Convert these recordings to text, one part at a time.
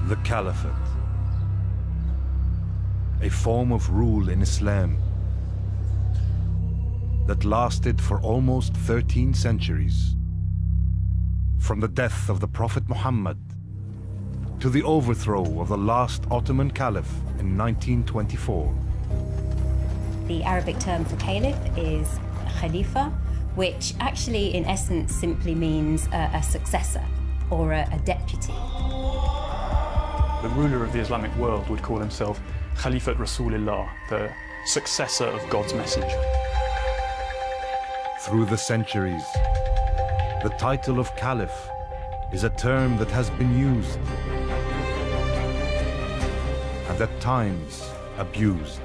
The Caliphate, a form of rule in Islam that lasted for almost 13 centuries. From the death of the Prophet Muhammad to the overthrow of the last Ottoman Caliph in 1924. The Arabic term for caliph is khalifa, which actually in essence simply means a successor or a deputy. The ruler of the Islamic world would call himself Khalifat Rasulillah, the successor of God's messenger. Through the centuries, the title of Caliph is a term that has been used and at times abused.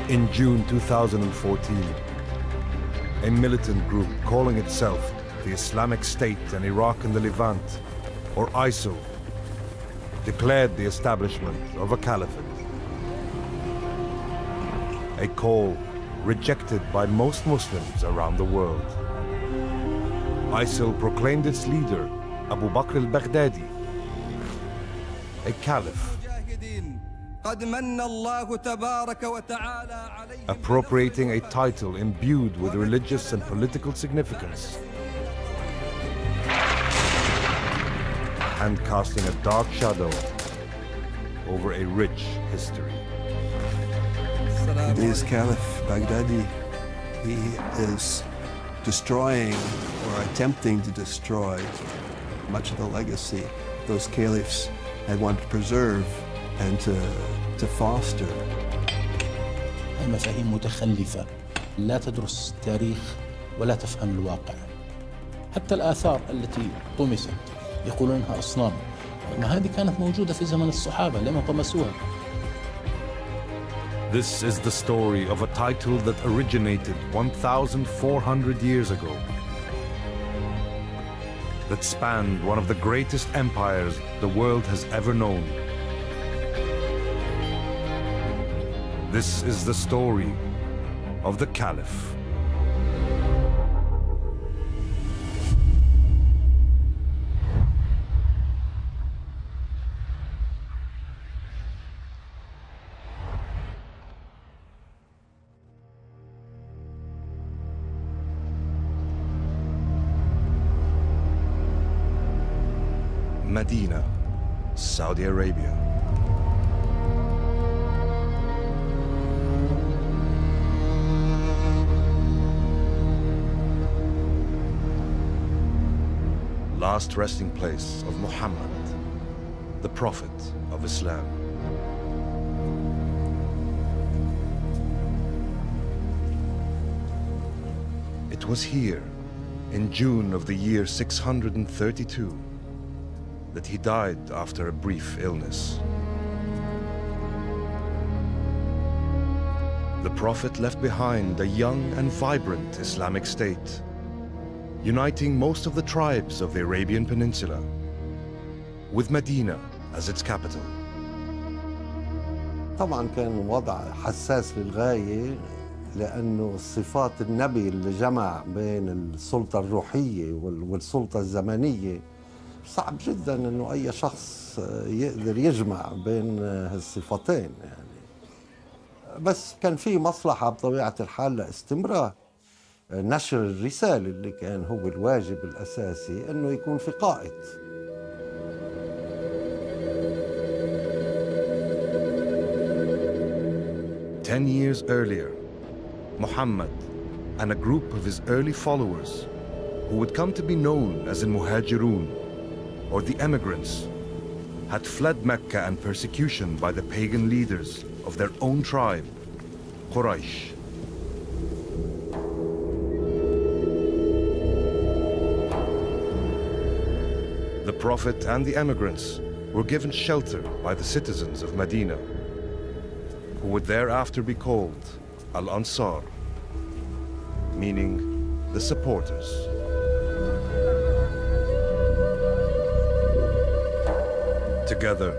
In June 2014, a militant group calling itself the Islamic State in Iraq and the Levant, or ISIL, declared the establishment of a caliphate. A call rejected by most Muslims around the world. ISIL proclaimed its leader, Abu Bakr al-Baghdadi, a caliph, appropriating a title imbued with religious and political significance, and casting a dark shadow over a rich history. Today's Caliph Baghdadi, he is destroying or attempting to destroy much of the legacy those caliphs had wanted to preserve and to foster. المفاهيم متخلفة، لا تدرس التاريخ ولا تفهم الواقع. حتى الآثار التي طمست يقولون انها أصنام، ما هذه كانت موجودة في زمن الصحابة لما طمسوها. This is the story of a title that originated 1,400 years ago, that spanned one of the greatest empires the world has ever known. This is the story of the Caliph. Medina, Saudi Arabia. Last resting place of Muhammad, the Prophet of Islam. It was here, in June of the year 632, that he died after a brief illness. The Prophet left behind a young and vibrant Islamic state, uniting most of the tribes of the Arabian Peninsula, with Medina as its capital. طبعا كان وضع حساس للغاية، لأنه صفات النبي اللي جمع بين السلطة الروحية والسلطة الزمنية صعب جدا انه اي شخص يقدر يجمع بين هالصفتين يعني. بس كان في مصلحة بطبيعة الحال لاستمرار نشر الرسالة اللي كان هو الواجب الأساسي انه يكون في قائد. Ten years earlier, Muhammad and a group of his early followers, who would come to be known as al-Muhajirun, or the emigrants, had fled Mecca and persecution by the pagan leaders of their own tribe, Quraysh. The Prophet and the emigrants were given shelter by the citizens of Medina, who would thereafter be called Al-Ansar, meaning the supporters. Together,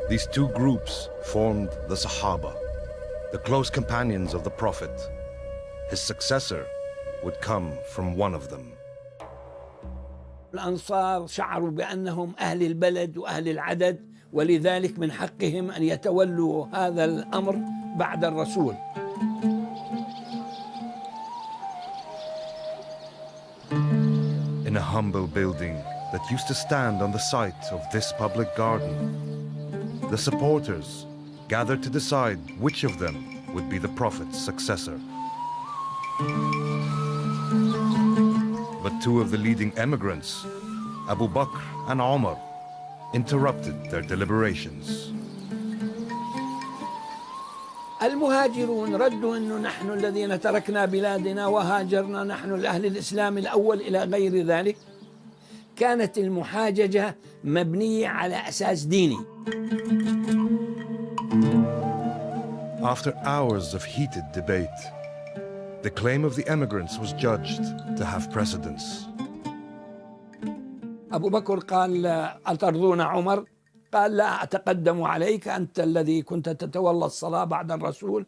these two groups formed the Sahaba, the close companions of the Prophet. His successor would come from one of them. الأنصار شعروا بأنهم أهل البلد وأهل العدد، ولذلك من حقهم أن يتولوا هذا الأمر بعد الرسول. In a humble building that used to stand on the site of this public garden, the supporters gathered to decide which of them would be the Prophet's successor. But two of the leading emigrants, Abu Bakr and Omar, interrupted their deliberations. المهاجرون ردوا أنه نحن الذين تركنا بلادنا وهاجرنا، نحن الأهل الإسلام الأول إلى غير ذلك. كانت المحاججة مبنية على أساس ديني. After hours of heated debate, the claim of the emigrants was judged to have precedence. أبو بكر قال: أترضون عمر؟ قال: لا أتقدم عليك، أنت الذي كنت تتولى الصلاة بعد الرسول،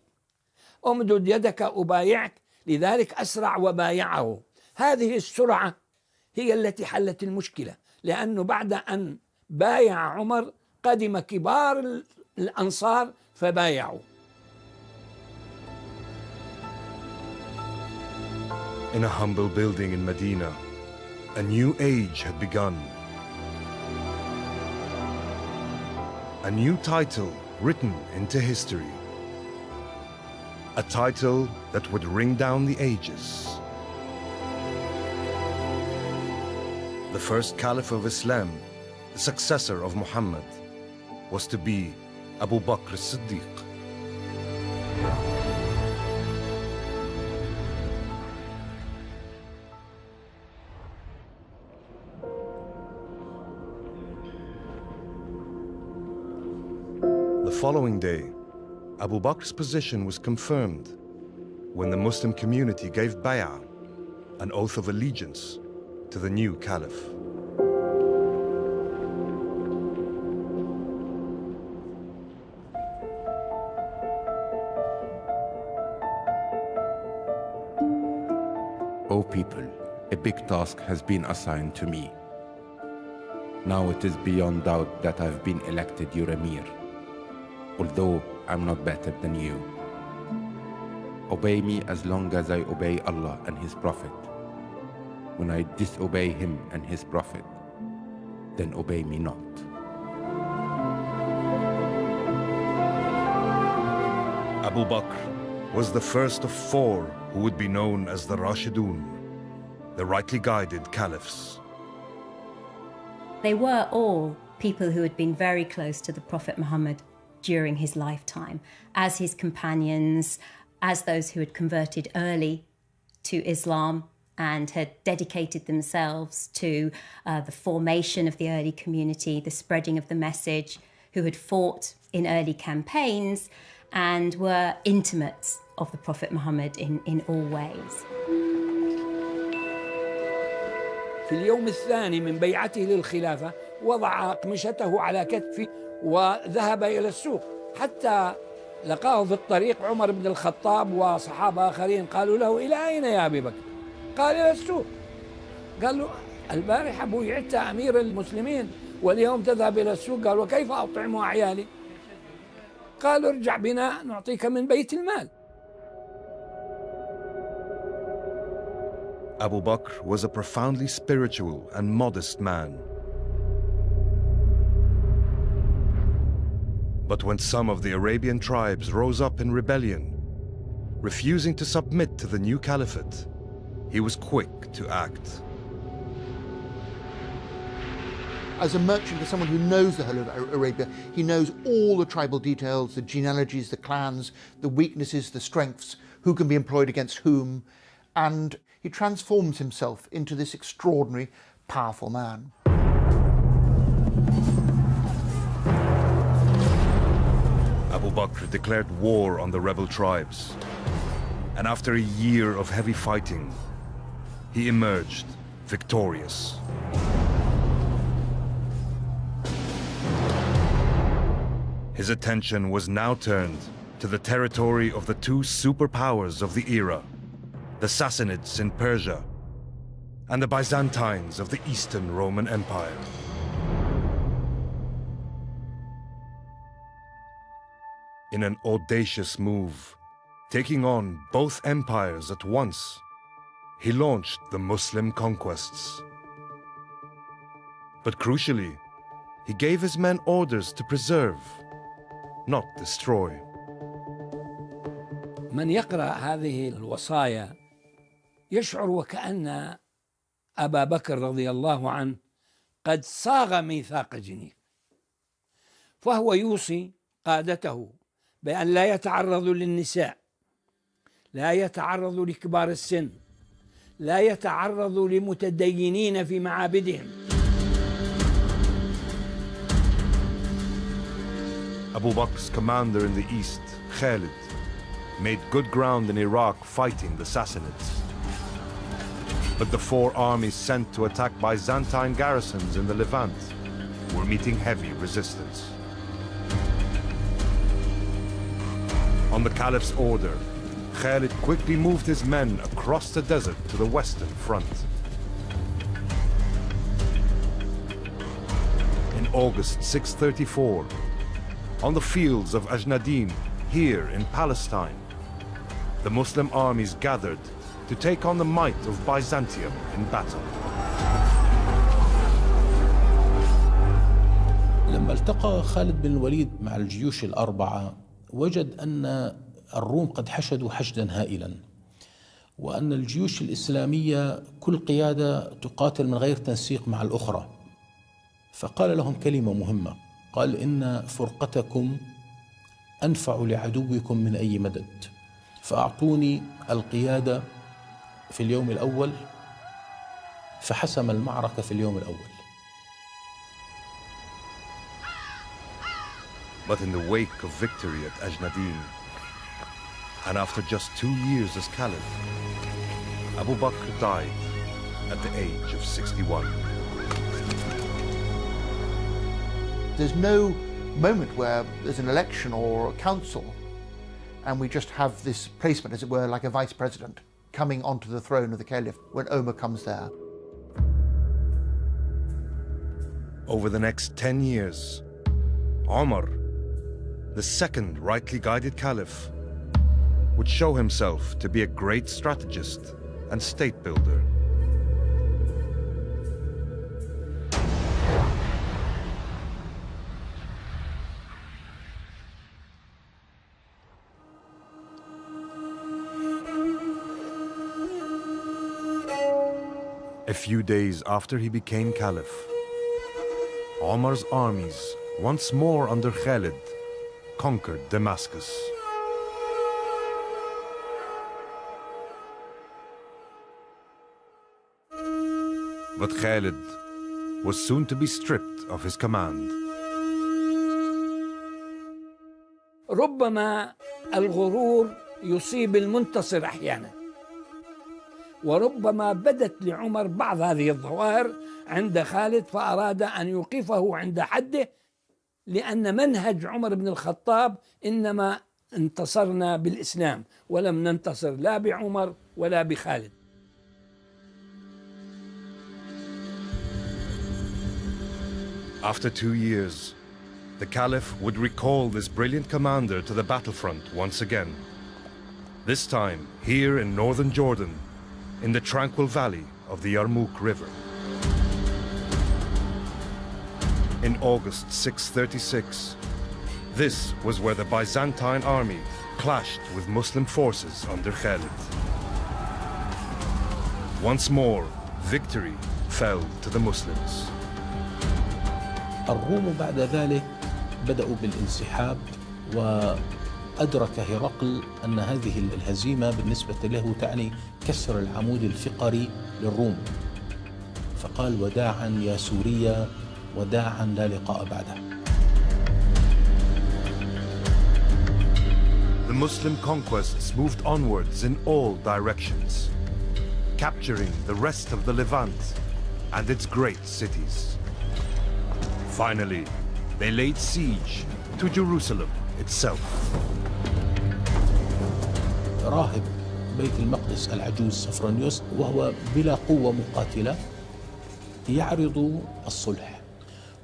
أمدد يدك أبايعك. لذلك أسرع وبايعه. هذه السرعة هي التي حلت المشكلة، لأنه بعد أن بايع عمر قدم كبار الأنصار فبايعوا. In a humble building in Medina, a new age had begun. A new title written into history. A title that would ring down the ages. The first Caliph of Islam, the successor of Muhammad, was to be Abu Bakr as-Siddiq. The following day, Abu Bakr's position was confirmed when the Muslim community gave bay'ah, an oath of allegiance, to the new caliph. O people, a big task has been assigned to me. Now it is beyond doubt that I've been elected your emir, although I'm not better than you. Obey me as long as I obey Allah and His Prophet. When I disobey Him and His Prophet, then obey me not. Abu Bakr was the first of four who would be known as the Rashidun, the rightly guided caliphs. They were all people who had been very close to the Prophet Muhammad during his lifetime, as his companions, as those who had converted early to Islam and had dedicated themselves to the formation of the early community, the spreading of the message, who had fought in early campaigns and were intimates of the Prophet Muhammad in all ways. في اليوم الثاني من بيعته للخلافة وضع أقمشته على كتفه وذهب إلى السوق، حتى لقاه في الطريق عمر بن الخطاب وصحابة آخرين قالوا له: إلى أين يا أبي بكر؟ قال: إلى السوق. قال له: البارحة بويعت أمير المسلمين واليوم تذهب إلى السوق. قال: وكيف أطعم عيالي؟ قالوا: ارجع بنا نعطيك من بيت المال. Abu Bakr was a profoundly spiritual and modest man. But when some of the Arabian tribes rose up in rebellion, refusing to submit to the new caliphate, he was quick to act. As a merchant, as someone who knows the whole of Arabia, he knows all the tribal details, the genealogies, the clans, the weaknesses, the strengths, who can be employed against whom, and he transforms himself into this extraordinary, powerful man. Abu Bakr declared war on the rebel tribes, and after a year of heavy fighting, he emerged victorious. His attention was now turned to the territory of the two superpowers of the era, the Sassanids in Persia and the Byzantines of the Eastern Roman Empire. In an audacious move, taking on both empires at once, he launched the Muslim conquests. But crucially, he gave his men orders to preserve, not destroy. من يقرأ هذه الوصايا يشعر وكأن أبا بكر رضي الله عنه قد صاغ ميثاق جنيف، فهو يوصي قادته بأن لا يتعرضوا للنساء، لا يتعرضوا لكبار السن، لا يتعرضوا لمتدينين في معابدهم. Abu Bakr's commander in the east, Khalid, made good ground in Iraq fighting the Sassanids. But the four armies sent to attack Byzantine garrisons in the Levant were meeting heavy resistance. On the Caliph's order, Khalid quickly moved his men across the desert to the western front. In August 634, on the fields of Ajnadin, here in Palestine, the Muslim armies gathered to take on the might of Byzantium in battle. لما التقى خالد بن الوليد مع الجيوش الأربعة وجد أن الروم قد حشدوا حشدا هائلا، وأن الجيوش الإسلامية كل قيادة تقاتل من غير تنسيق مع الأخرى، فقال لهم كلمة مهمة، قال: إن فرقتكم أنفع لعدوكم من أي مدد، فأعطوني القيادة في اليوم الأول، فحسم المعركة في اليوم الأول. But in the wake of victory at Ajnadin, and after just 2 years as Caliph, Abu Bakr died at the age of 61. There's no moment where there's an election or a council and we just have this placement, as it were, like a vice president coming onto the throne of the Caliph when Omar comes there. Over the next 10 years, Omar, the second rightly guided Caliph, would show himself to be a great strategist and state builder. A few days after he became Caliph, Omar's armies, once more under Khalid, conquered Damascus. But Khalid was soon to be stripped of his command. ربما الغرور يصيب المنتصر أحيانا، وربما بدت لعمر بعض هذه الظواهر عند خالد فأراد أن يوقفه عند حده، لأن منهج عمر بن الخطاب إنما انتصرنا بالإسلام ولم ننتصر لا بعمر ولا بخالد. After 2 years, the Caliph would recall this brilliant commander to the battlefront once again. This time, here in northern Jordan, in the tranquil valley of the Yarmouk River. In August 636, this was where the Byzantine army clashed with Muslim forces under Khalid. Once more, victory fell to the Muslims. الروم بعد ذلك بدأوا بالانسحاب، وأدرك هرقل أن هذه الهزيمة بالنسبة له تعني كسر العمود الفقري للروم، فقال: وداعا يا سوريا، وداعا لا لقاء بعده. The Muslim conquests moved onwards in all directions, capturing the rest of the Levant and its great cities. Finally, they laid siege to Jerusalem itself. راهب بيت المقدس العجوز سفرونيوس وهو بلا قوة مقاتلة يعرض الصلح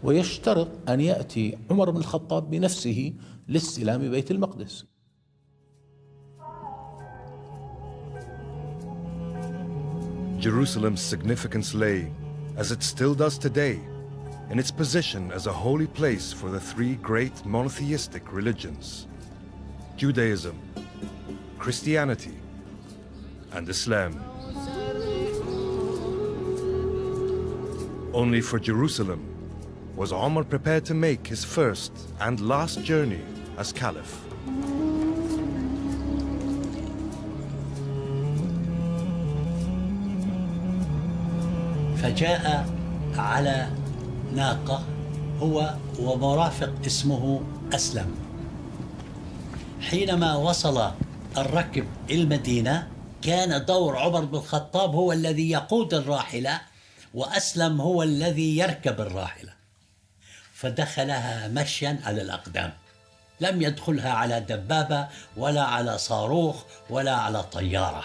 ويشترط أن يأتي عمر بن الخطاب بنفسه لاستلام بيت المقدس. Jerusalem's significance lay, as it still does today, in its position as a holy place for the three great monotheistic religions: Judaism, Christianity, and Islam. Only for Jerusalem was Omar prepared to make his first and last journey as Caliph. فجاء على ناقة هو ومرافق اسمه أسلم. حينما وصل الركب المدينة كان دور عمر بن الخطاب هو الذي يقود الراحلة وأسلم هو الذي يركب الراحلة، فدخلها مشيا على الأقدام، لم يدخلها على دبابة ولا على صاروخ ولا على طيارة.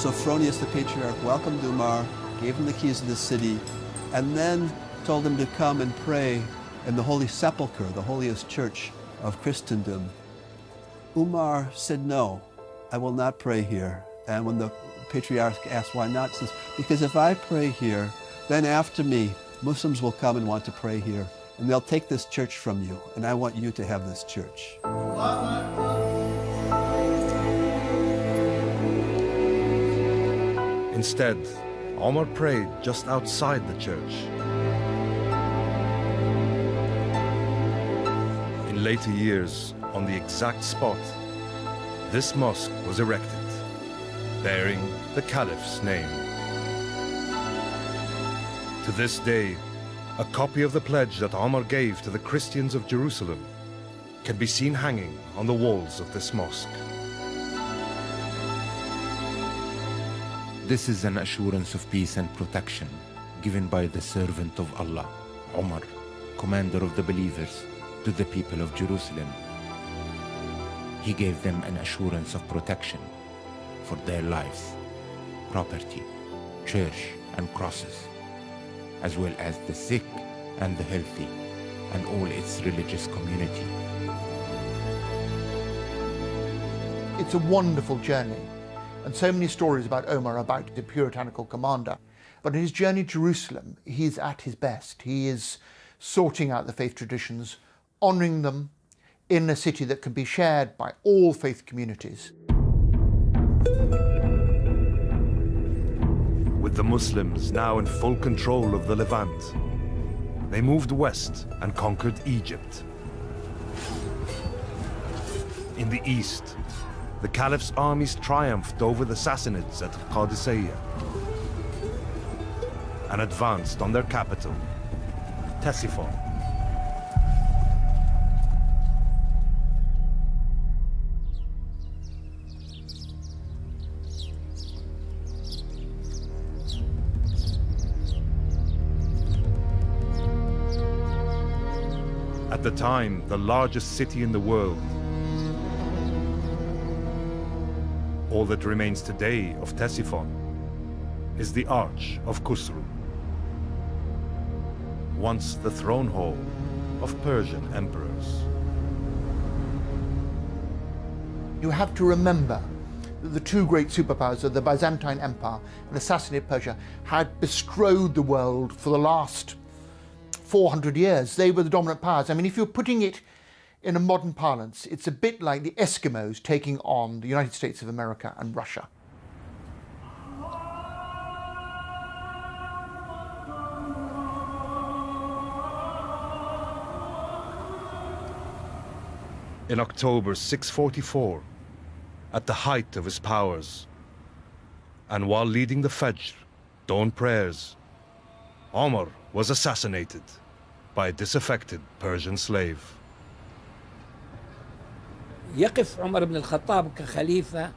Sophronius the patriarch welcomed Umar, gave him the keys of the city, and then told him to come and pray in the Holy Sepulchre, the holiest church of Christendom. Umar said, "No, I will not pray here." And when the patriarch asked why not, he says, "Because if I pray here, then after me, Muslims will come and want to pray here, and they'll take this church from you, and I want you to have this church." Instead, Omar prayed just outside the church. In later years, on the exact spot, this mosque was erected, bearing the Caliph's name. To this day, a copy of the pledge that Omar gave to the Christians of Jerusalem can be seen hanging on the walls of this mosque. This is an assurance of peace and protection given by the servant of Allah, Umar, commander of the believers, to the people of Jerusalem. He gave them an assurance of protection for their lives, property, church, and crosses, as well as the sick and the healthy, and all its religious community. It's a wonderful journey, and so many stories about Omar, about the puritanical commander. But in his journey to Jerusalem, he's at his best. He is sorting out the faith traditions, honouring them in a city that can be shared by all faith communities. With the Muslims now in full control of the Levant, they moved west and conquered Egypt. In the east, the Caliph's armies triumphed over the Sassanids at Qadisiyah and advanced on their capital, Ctesiphon. At the time, the largest city in the world, all that remains today of Ctesiphon is the Arch of Khusru, once the throne hall of Persian emperors. You have to remember that the two great superpowers of the Byzantine Empire and the Sassanid Persia had bestrode the world for the last 400 years. They were the dominant powers. I mean, if you're putting it in a modern parlance, it's a bit like the Eskimos taking on the United States of America and Russia. In October 644, at the height of his powers, and while leading the Fajr, dawn prayers, Omar was assassinated by a disaffected Persian slave. يقف عمر بن الخطاب كخليفة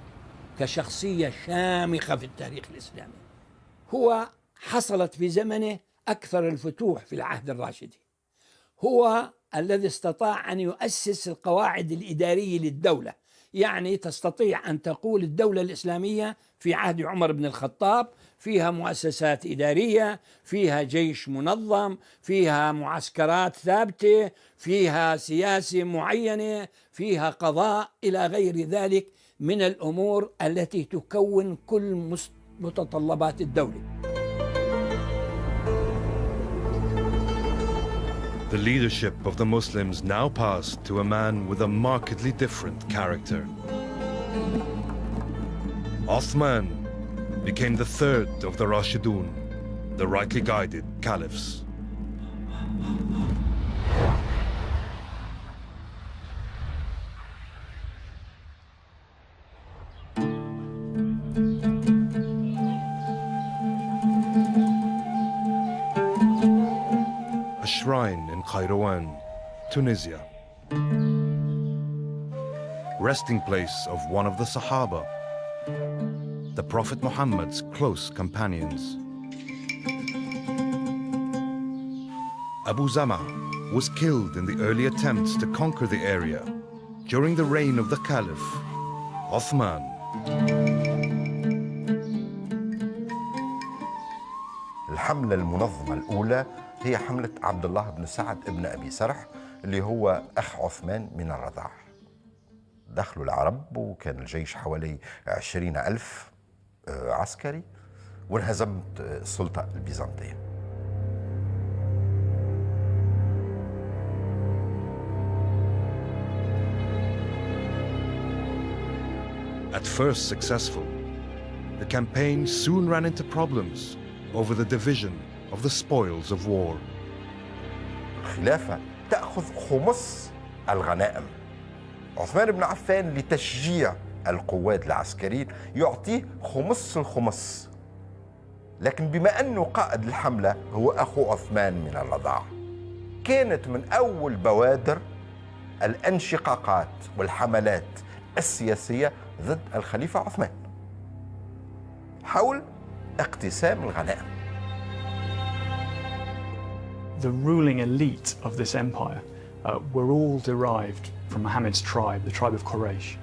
كشخصية شامخة في التاريخ الإسلامي. هو حصلت في زمنه أكثر الفتوح في العهد الراشدي، هو الذي استطاع أن يؤسس القواعد الإدارية للدولة. يعني تستطيع أن تقول الدولة الإسلامية في عهد عمر بن الخطاب فيها مؤسسات إدارية، فيها جيش منظم، فيها معسكرات ثابتة، فيها سياسة معينة، فيها قضاء إلى غير ذلك من الأمور التي تكون كل متطلبات الدولة. The leadership of the Muslims now passed to a man with a markedly different character. Othman became the third of the Rashidun, the rightly guided caliphs. A shrine in Kairouan, Tunisia. Resting place of one of the Sahaba, the Prophet Muhammad's close companions. Abu Zama was killed in the early attempts to conquer the area during the reign of the Caliph, Othman. الحملة المنظمة الأولى هي حملة عبد الله بن سعد بن أبي سرح اللي هو أخ عثمان من الرضاع. دخلوا العرب وكان الجيش حوالي 20,000 عسكري وانهزمت السلطة البيزنطية. At first successful, the campaign soon ran into problems over the division of the spoils of war. الخلافة تأخذ خمس الغنائم. عثمان بن عفان لتشجيع القوات العسكريين يعطيه خمس الخمس، لكن بما أنه قائد الحملة هو أخو عثمان من الرضاعة، كانت من أول بوادر الانشقاقات والحملات السياسية ضد الخليفة عثمان حول اقتسام الغنائم. The ruling elite of this empire were all derived from Muhammad's tribe, the tribe of Quraysh.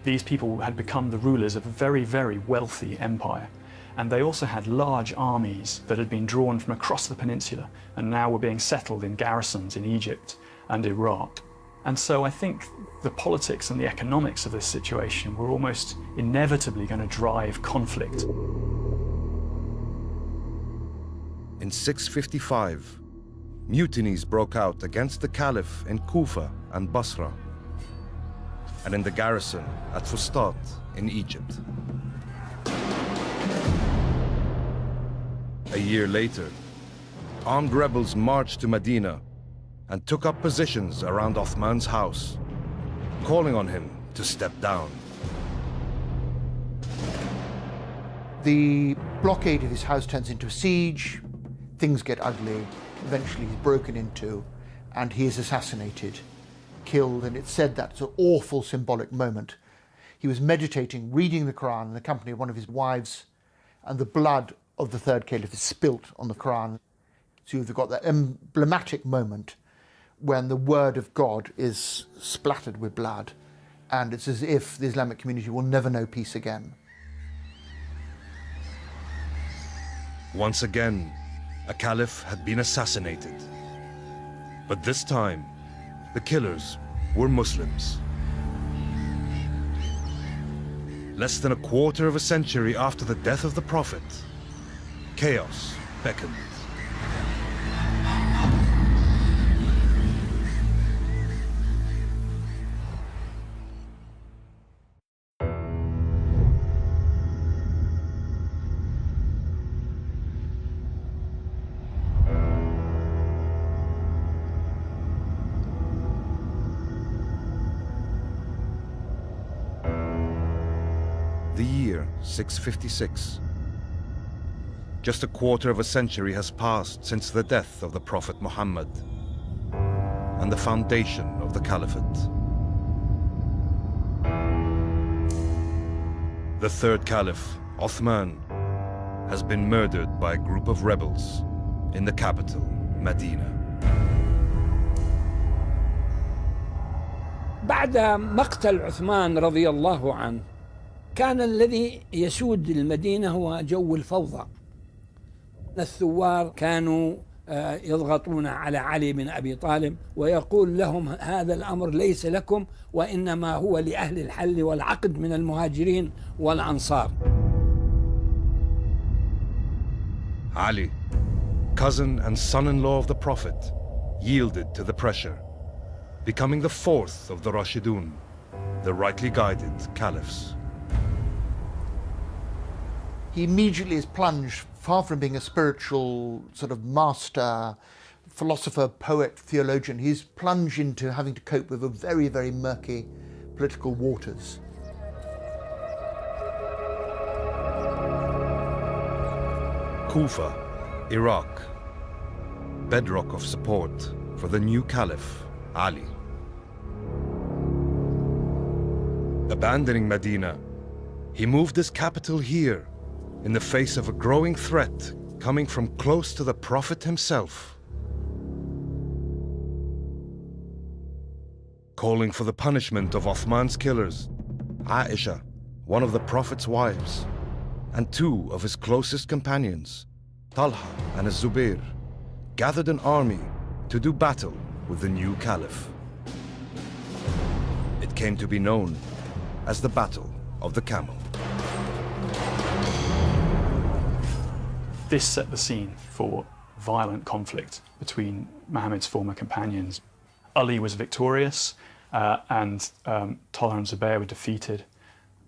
These people had become the rulers of a very, very wealthy empire. And they also had large armies that had been drawn from across the peninsula and now were being settled in garrisons in Egypt and Iraq. And so I think the politics and the economics of this situation were almost inevitably going to drive conflict. In 655, mutinies broke out against the Caliph in Kufa and Basra, and in the garrison at Fustat in Egypt. A year later, armed rebels marched to Medina and took up positions around Othman's house, calling on him to step down. The blockade of his house turns into a siege, things get ugly, eventually he's broken into and he is assassinated, killed, and it's said that's an awful symbolic moment. He was meditating, reading the Quran in the company of one of his wives, and the blood of the third caliph is spilt on the Quran. So you've got that emblematic moment when the word of God is splattered with blood, and it's as if the Islamic community will never know peace again. Once again, a caliph had been assassinated. But this time, the killers were Muslims. Less than a quarter of a century after the death of the Prophet, chaos beckoned. The year 656. Just a quarter of a century has passed since the death of the Prophet Muhammad and the foundation of the Caliphate. The third caliph, Uthman, has been murdered by a group of rebels in the capital, Medina. بعد مقتل عثمان رضي الله عنه كان الذي يسود المدينة هو جو الفوضى. الثوار كانوا يضغطون على علي بن أبي طالب ويقول لهم هذا الأمر ليس لكم وإنما هو لأهل الحل والعقد من المهاجرين والأنصار. Ali, cousin and son-in-law of the Prophet, yielded to the pressure, becoming the fourth of the Rashidun, the rightly guided caliphs. He immediately is plunged, far from being a spiritual sort of master, philosopher, poet, theologian, he's plunged into having to cope with a very, very murky political waters. Kufa, Iraq, bedrock of support for the new caliph, Ali. Abandoning Medina, he moved his capital here in the face of a growing threat coming from close to the Prophet himself. Calling for the punishment of Uthman's killers, Aisha, one of the Prophet's wives, and two of his closest companions, Talha and Zubair, gathered an army to do battle with the new caliph. It came to be known as the Battle of the Camel. This set the scene for violent conflict between Muhammad's former companions. Ali was victorious and Talha and Zubair were defeated.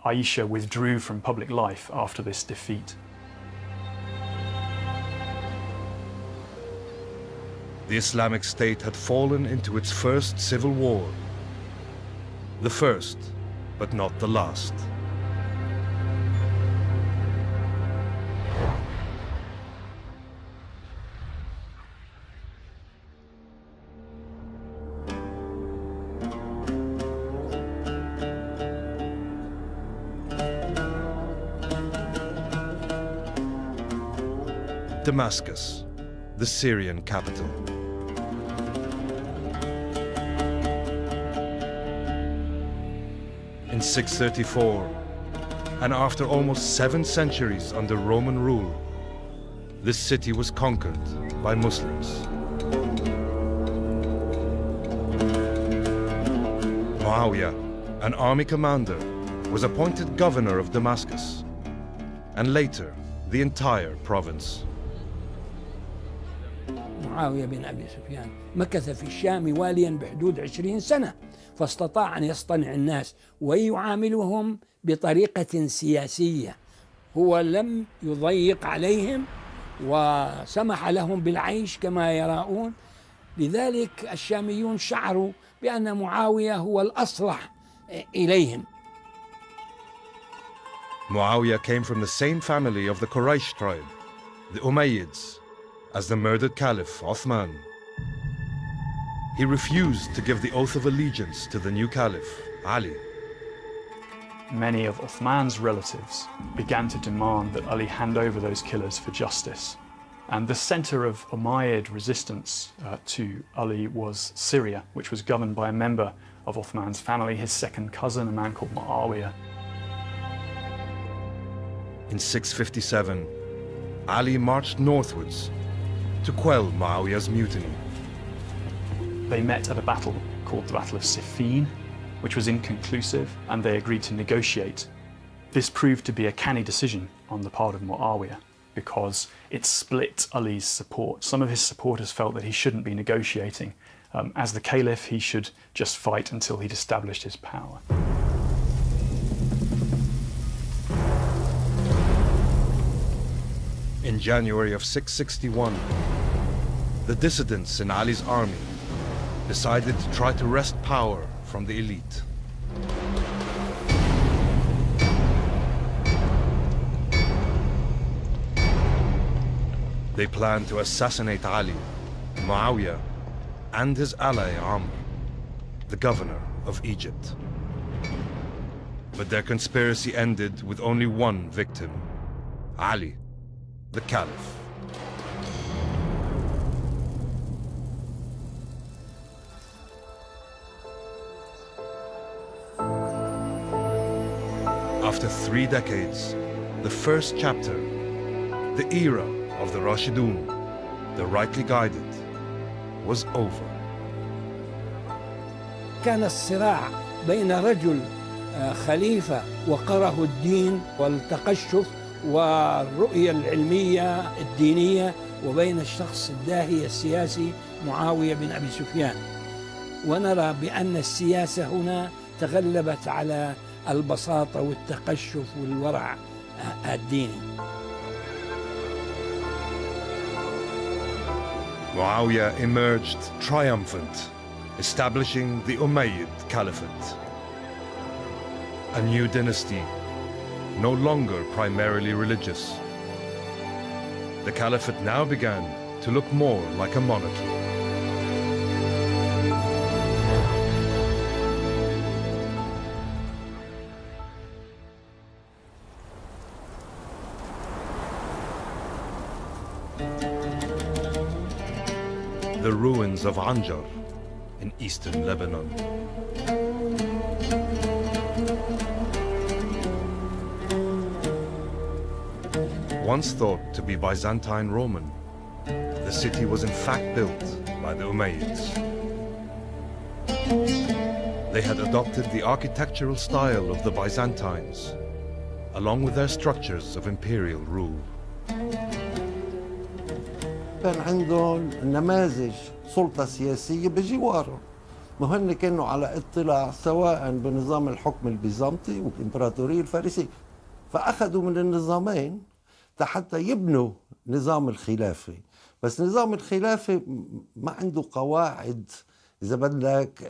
Aisha withdrew from public life after this defeat. The Islamic State had fallen into its first civil war. The first, but not the last. Damascus, the Syrian capital. In 634, and after almost 7 centuries under Roman rule, this city was conquered by Muslims. Muawiyah, an army commander, was appointed governor of Damascus, and later the entire province. معاوية بن أبي سفيان مكث في الشام واليا بحدود 20 سنة فاستطاع أن يصطنع الناس ويعاملهم بطريقة سياسية. هو لم يضيق عليهم وسمح لهم بالعيش كما يراؤون. لذلك الشاميون شعروا بأن معاوية هو الأصلح إليهم. Muawiyah came from the same family of the Quraysh tribe, the Umayyads, as the murdered Caliph Uthman. He refused to give the oath of allegiance to the new Caliph, Ali. Many of Uthman's relatives began to demand that Ali hand over those killers for justice. And the center of Umayyad resistance to Ali was Syria, which was governed by a member of Uthman's family, his second cousin, a man called Muawiyah. In 657, Ali marched northwards to quell Muawiyah's mutiny. They met at a battle called the Battle of Siffin, which was inconclusive, and they agreed to negotiate. This proved to be a canny decision on the part of Muawiyah because it split Ali's support. Some of his supporters felt that he shouldn't be negotiating. As the Caliph, he should just fight until he'd established his power. In January of 661, the dissidents in Ali's army decided to try to wrest power from the elite. They planned to assassinate Ali, Muawiyah, and his ally Amr, the governor of Egypt. But their conspiracy ended with only one victim, Ali, the Caliph. After 3 decades, the first chapter, the era of the Rashidun, the rightly guided, was over. كان الصراع بين رجل خليفة وقره الدين والتقشف والرؤية العلمية الدينية، وبين الشخص الداهية السياسي معاوية بن أبي سفيان. ونرى بأن السياسة هنا تغلبت على البساطة والتقشف والورع الديني. Muawiyah emerged triumphant, establishing the Umayyad Caliphate. A new dynasty, no longer primarily religious. The Caliphate now began to look more like a monarchy. The ruins of Anjar in eastern Lebanon. Once thought to be Byzantine Roman, the city was in fact built by the Umayyads. They had adopted the architectural style of the Byzantines, along with their structures of imperial rule. كان عندهم نماذج سلطة سياسية بجوارهم، وهن كانوا على اطلاع سواء بنظام الحكم البيزنطي والإمبراطورية الفارسية، فأخذوا من النظامين حتى يبنوا نظام الخلافة. بس نظام الخلافة ما عنده قواعد إذا بدك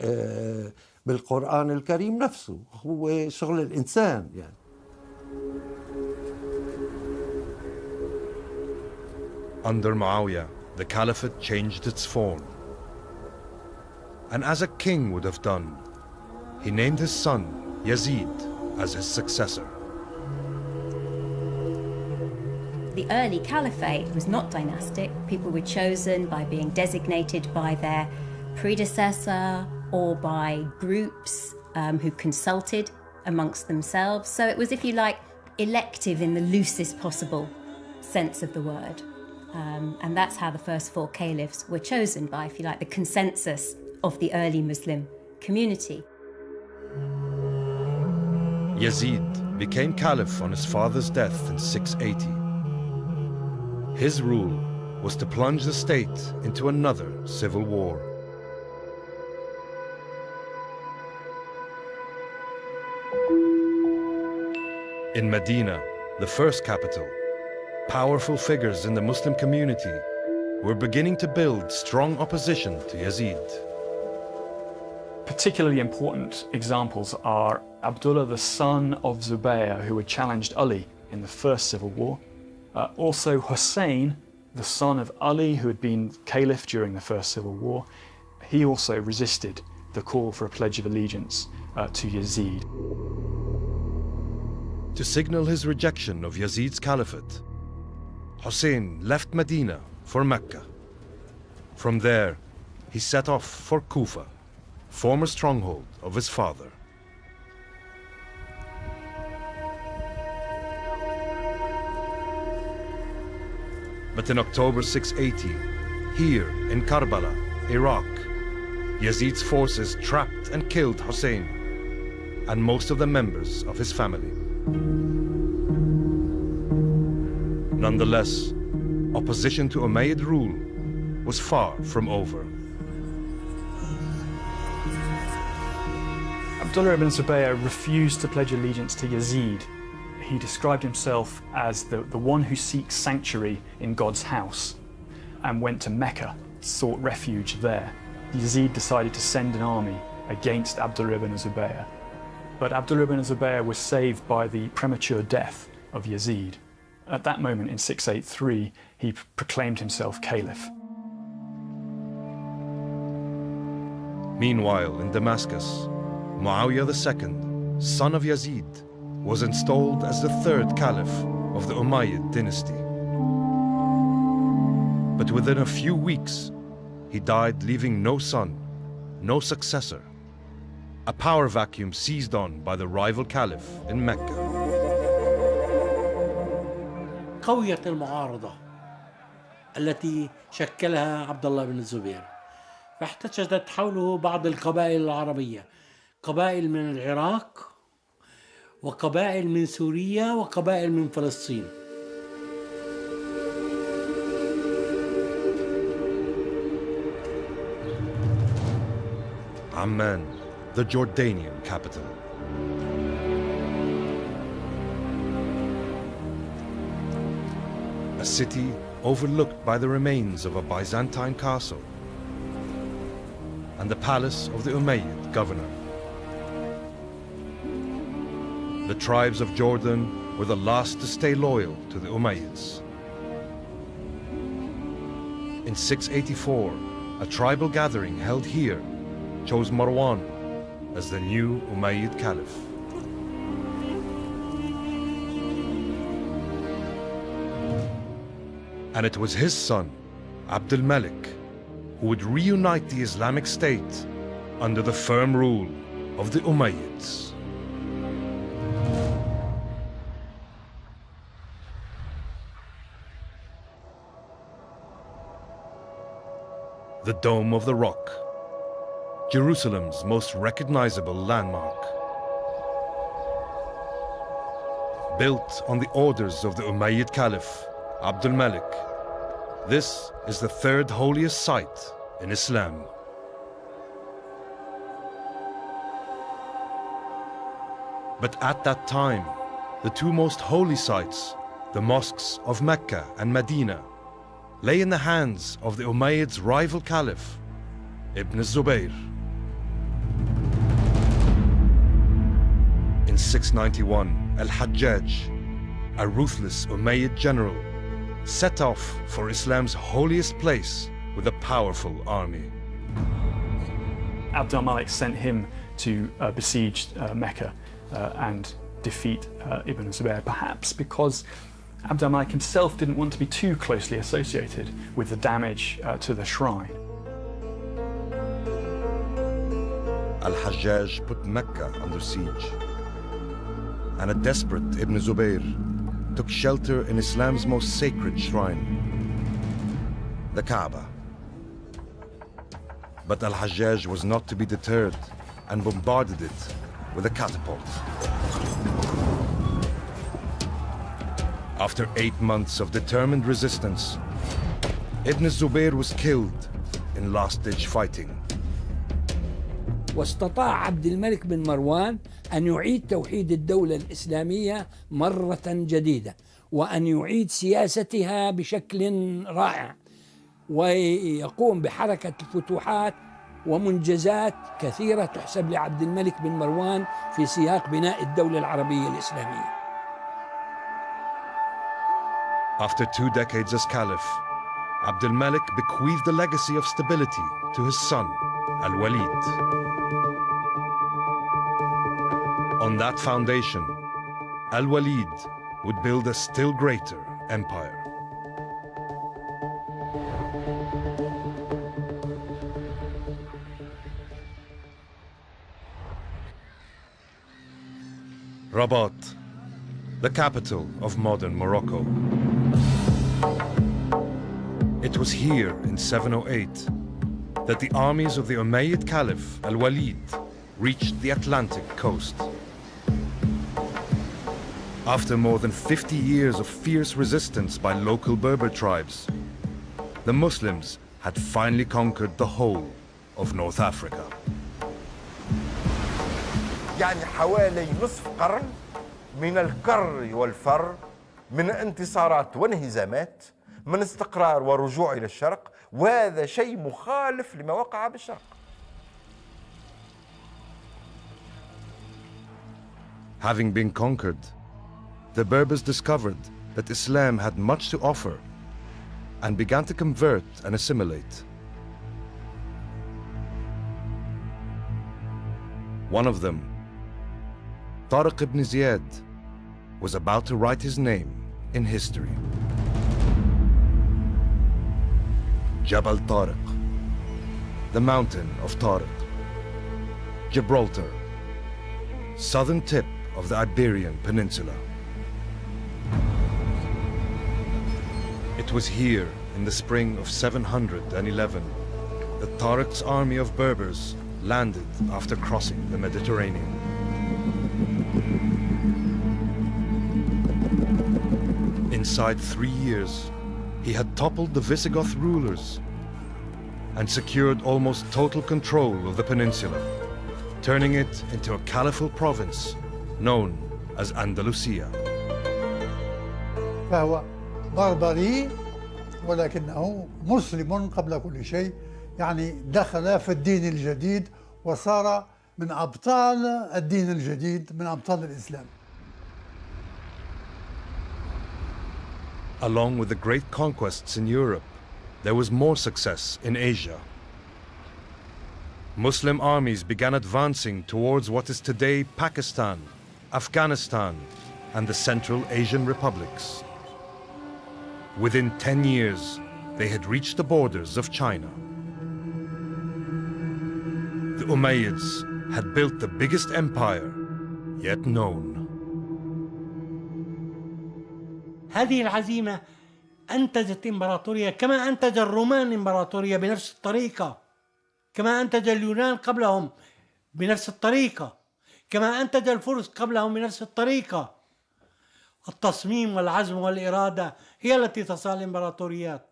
بالقرآن الكريم نفسه، هو شغل الإنسان يعني. Under Muawiyah, the Caliphate changed its form. And as a king would have done, he named his son Yazid as his successor. The early caliphate was not dynastic. People were chosen by being designated by their predecessor or by groups who consulted amongst themselves. So it was, if you like, elective in the loosest possible sense of the word. And that's how the first 4 caliphs were chosen by, if you like, the consensus of the early Muslim community. Yazid became caliph on his father's death in 680. His rule was to plunge the state into another civil war. In Medina, the first capital, powerful figures in the Muslim community were beginning to build strong opposition to Yazid. Particularly important examples are Abdullah, the son of Zubayr, who had challenged Ali in the first civil war. Also Hussein, the son of Ali, who had been caliph during the first civil war. He also resisted the call for a pledge of allegiance to Yazid. To signal his rejection of Yazid's caliphate, Hussein left Medina for Mecca. From there, he set off for Kufa, former stronghold of his father. But in October 680, here in Karbala, Iraq, Yazid's forces trapped and killed Hussein and most of the members of his family. Nonetheless, opposition to Umayyad rule was far from over. Abdullah ibn Zubayr refused to pledge allegiance to Yazid. He described himself as the one who seeks sanctuary in God's house, and went to Mecca, sought refuge there. Yazid decided to send an army against Abdullah ibn Zubayr. But Abdullah ibn Zubayr was saved by the premature death of Yazid. At that moment in 683, he proclaimed himself caliph. Meanwhile, in Damascus, Muawiyah II son of Yazid, was installed as the third caliph of the Umayyad dynasty. But within a few weeks, he died leaving no son, no successor. A power vacuum seized on by the rival caliph in Mecca. قوية المعارضة التي شكلها عبد الله بن الزبير، فاحتشدت حوله بعض القبائل العربية، قبائل من العراق وقبائل من سوريا وقبائل من فلسطين. Amman, the Jordanian capital. A city overlooked by the remains of a Byzantine castle and the palace of the Umayyad governor. The tribes of Jordan were the last to stay loyal to the Umayyads. In 684, a tribal gathering held here chose Marwan as the new Umayyad Caliph. And it was his son, Abd al-Malik, who would reunite the Islamic State under the firm rule of the Umayyads. The Dome of the Rock, Jerusalem's most recognizable landmark. Built on the orders of the Umayyad Caliph, Abd al-Malik, this is the third holiest site in Islam. But at that time, the two most holy sites, the mosques of Mecca and Medina, lay in the hands of the Umayyads' rival caliph, Ibn Zubayr. In 691, Al-Hajjaj, a ruthless Umayyad general, set off for Islam's holiest place with a powerful army. Abd al-Malik sent him to besiege Mecca and defeat Ibn Zubayr, perhaps because Abd al-Malik himself didn't want to be too closely associated with the damage to the shrine. Al-Hajjaj put Mecca under siege, and a desperate Ibn Zubayr took shelter in Islam's most sacred shrine, the Kaaba. But Al-Hajjaj was not to be deterred and bombarded it with a catapult. After 8 months of determined resistance, Ibn Zubayr was killed in last-ditch fighting. واستطاع عبد الملك بن مروان أن يعيد توحيد الدولة الإسلامية مرة جديدة وأن يعيد سياستها بشكل رائع ويقوم بحركة الفتوحات ومنجزات كثيرة تحسب لعبد الملك بن مروان في سياق بناء الدولة العربية الإسلامية. After 2 decades as Caliph, Abd al-Malik bequeathed a legacy of stability to his son, Al-Walid. On that foundation, Al-Walid would build a still greater empire. Rabat, the capital of modern Morocco. It was here in 708 that the armies of the Umayyad Caliph Al-Walid reached the Atlantic coast. After more than 50 years of fierce resistance by local Berber tribes, the Muslims had finally conquered the whole of North Africa. يعني حوالي نصف قرن من الكر والفر، من انتصارات وانهزامات، من استقرار ورجوع إلى الشرق، وهذا شيء مخالف لما وقع بالشرق. Having been conquered, the Berbers discovered that Islam had much to offer and began to convert and assimilate. One of them Tariq ibn Ziyad was about to write his name in history. Jabal Tariq, the mountain of Tariq. Gibraltar, southern tip of the Iberian Peninsula. It was here in the spring of 711 that Tariq's army of Berbers landed after crossing the Mediterranean. Inside 3 years, he had toppled the Visigoth rulers and secured almost total control of the peninsula, turning it into a caliphal province known as Andalusia. فهو بربري ولكنه مسلم قبل كل شيء، يعني دخل في الدين الجديد وصار من أبطال الدين الجديد، من أبطال الإسلام. Along with the great conquests in Europe, there was more success in Asia. Muslim armies began advancing towards what is today Pakistan, Afghanistan, and the Central Asian republics. Within 10 years, they had reached the borders of China. The Umayyads had built the biggest empire yet known. هذه العزيمة أنتجت إمبراطورية كما أنتج الرومان إمبراطورية بنفس الطريقة، كما أنتج اليونان قبلهم بنفس الطريقة، كما أنتج الفرس قبلهم بنفس الطريقة. التصميم والعزم والإرادة هي التي تصنع الإمبراطوريات.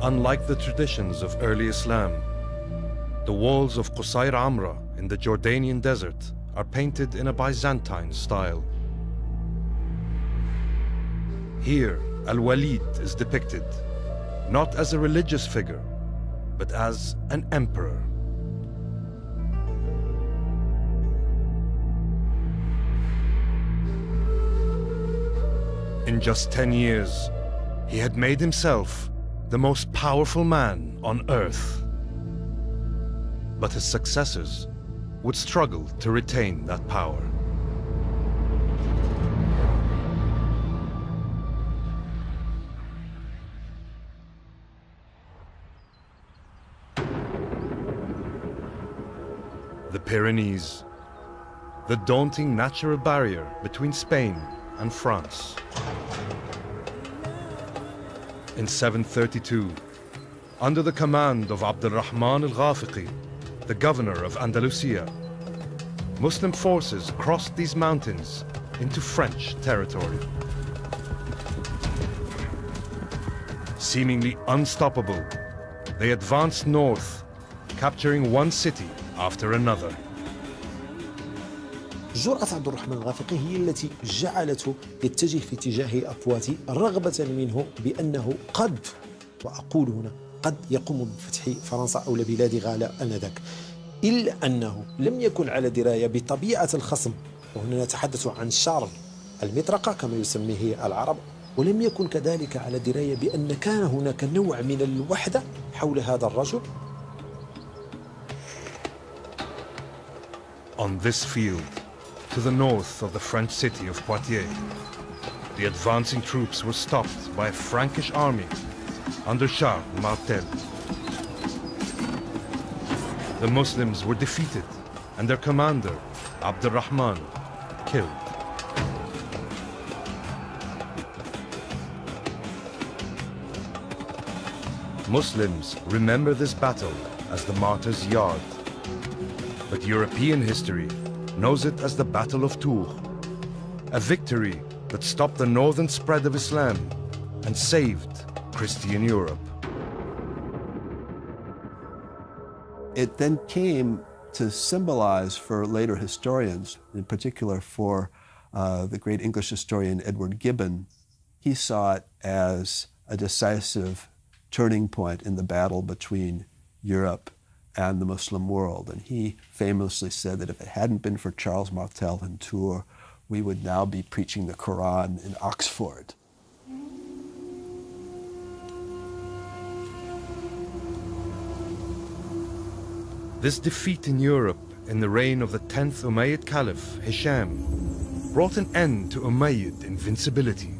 Unlike the traditions of early Islam, the walls of Qusayr Amra in the Jordanian desert are painted in a Byzantine style. Here, Al-Walid is depicted not as a religious figure, but as an emperor. In just 10 years, he had made himself the most powerful man on earth. But his successors would struggle to retain that power. The Pyrenees, the daunting natural barrier between Spain and France. In 732, under the command of Abd al-Rahman al-Ghafiqi, the governor of Andalusia, Muslim forces crossed these mountains into French territory. Seemingly unstoppable, they advanced north, capturing one city after another. جرأة عبد الرحمن الغافقي هي التي جعلته يتجه في اتجاه أبواتي رغبة منه بأنه قد، وأقول هنا قد، يقوم بفتح فرنسا أو بلاد غالا آنذاك، إلا أنه لم يكن على دراية بطبيعة الخصم، وهنا نتحدث عن شر المطرقة كما يسميه العرب، ولم يكن كذلك على دراية بأن كان هناك نوع من الوحدة حول هذا الرجل. On this field, to the north of the French city of Poitiers, the advancing troops were stopped by a Frankish army under Charles Martel. The Muslims were defeated and their commander, Abd al-Rahman, killed. Muslims remember this battle as the Martyrs' Yard, but European history knows it as the Battle of Tours, a victory that stopped the northern spread of Islam and saved Christian Europe. It then came to symbolize for later historians, in particular for the great English historian Edward Gibbon. He saw it as a decisive turning point in the battle between Europe and the Muslim world. And he famously said that if it hadn't been for Charles Martel and Tours, we would now be preaching the Quran in Oxford. This defeat in Europe in the reign of the 10th Umayyad Caliph, Hisham, brought an end to Umayyad invincibility.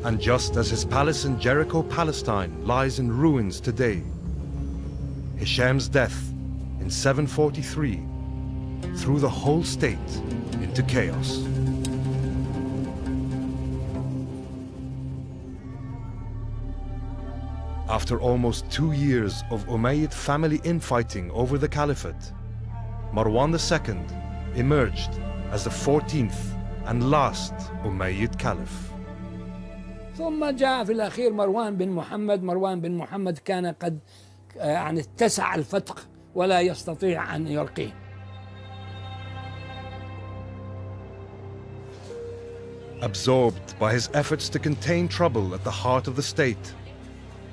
And just as his palace in Jericho, Palestine lies in ruins today, Hisham's death in 743 threw the whole state into chaos. After almost 2 years of Umayyad family infighting over the caliphate, Marwan II emerged as the 14th and last Umayyad Caliph. ثم جاء في الأخير مروان بن محمد كان قد يعني اتسع الفتق ولا يستطيع أن يلقيه. Absorbed by his efforts to contain trouble at the heart of the state,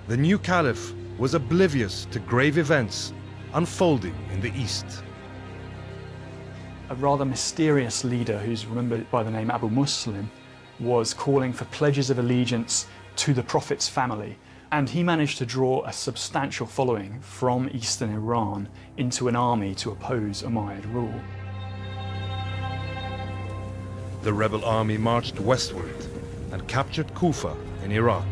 the new caliph was oblivious to grave events unfolding in the east. A rather mysterious leader who's remembered by the name Abu Muslim was calling for pledges of allegiance to the Prophet's family, and he managed to draw a substantial following from eastern Iran into an army to oppose Umayyad rule. The rebel army marched westward and captured Kufa in Iraq.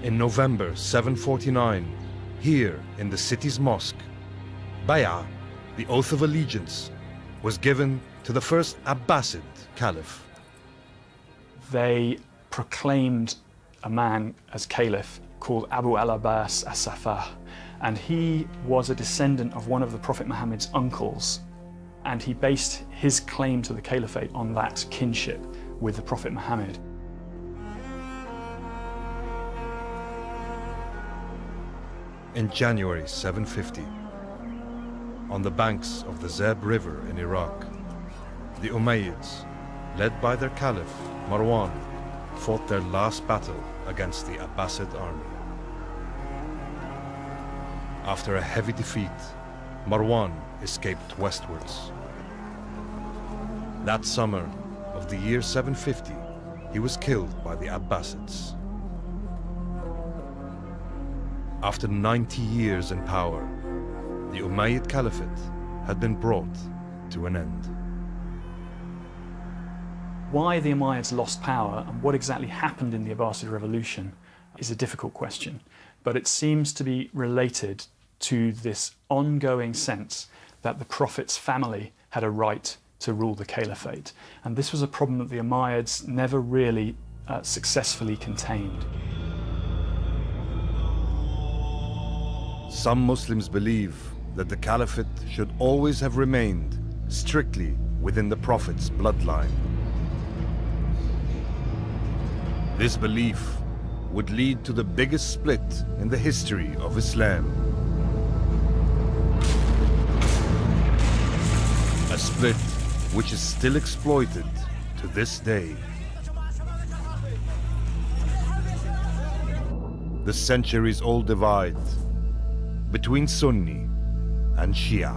In November 749, here in the city's mosque, Bay'ah, the oath of allegiance, was given to the first Abbasid Caliph. They proclaimed a man as Caliph called Abu al-Abbas as-Safah, and he was a descendant of one of the Prophet Muhammad's uncles, and he based his claim to the caliphate on that kinship with the Prophet Muhammad. In January 750, on the banks of the Zeb River in Iraq, the Umayyads, led by their caliph Marwan, fought their last battle against the Abbasid army. After a heavy defeat, Marwan escaped westwards. That summer of the year 750, he was killed by the Abbasids. After 90 years in power, the Umayyad Caliphate had been brought to an end. Why the Umayyads lost power and what exactly happened in the Abbasid revolution is a difficult question, but it seems to be related to this ongoing sense that the Prophet's family had a right to rule the caliphate. And this was a problem that the Umayyads never really successfully contained. Some Muslims believe that the caliphate should always have remained strictly within the Prophet's bloodline. This belief would lead to the biggest split in the history of Islam. A split which is still exploited to this day. The centuries-old divide between Sunni and Shia.